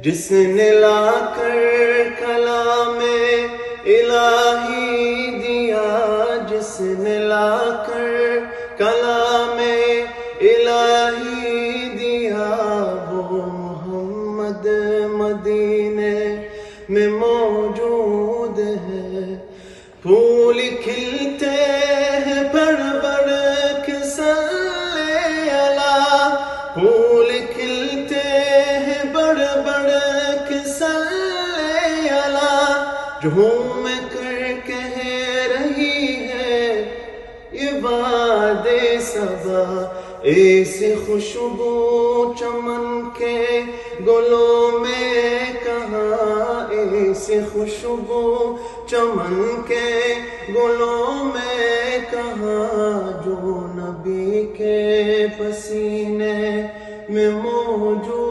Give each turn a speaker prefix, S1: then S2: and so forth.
S1: جس نے لا کر کلام الہی دیا، جس نے لا کر کلام الہی دیا، وہ محمد مدینے میں موجود ہے۔ پھول کھلتے ہیں بڑھ بڑھ کے صلی اللہ، پھول کھلتے ہیں بڑھ بڑھ کے صلی اللہ، جھوم کر کہہ رہی ہے یہ واد صبا، ایسی خوشبو چمن کے گلوں میں کہاں، ایسی خوشبو چمن کے گلوں میں کہاں، جو نبی کے پسینے میں موجود